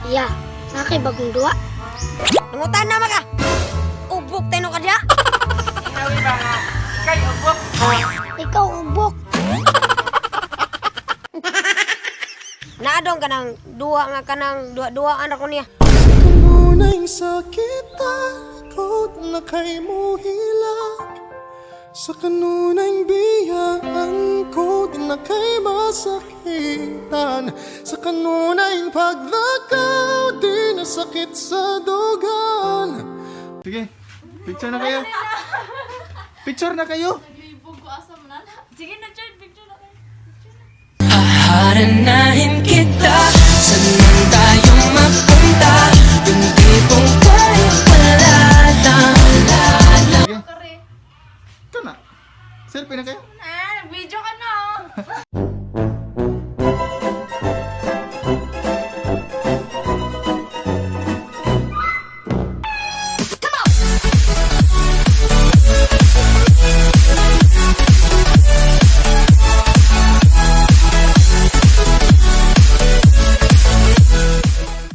Iya, nakay bagong duwa. Nangutan na maka. Ubok tayo ka diya. Inawi ba nga? Kay ubok. Ikaw ubok. Naadong ka ng duwa nga ka ng duwa anak ko niya. Kanunay sakitan ko na kay mo hilak. Sa kanunay biyaan ko din na kay masakitan. Sa kanunay paglakaw di na sakit sa dugan. Sige, picture na kayo. Picture na kayo. Sige na, Chad, picture na kayo. Haharanahin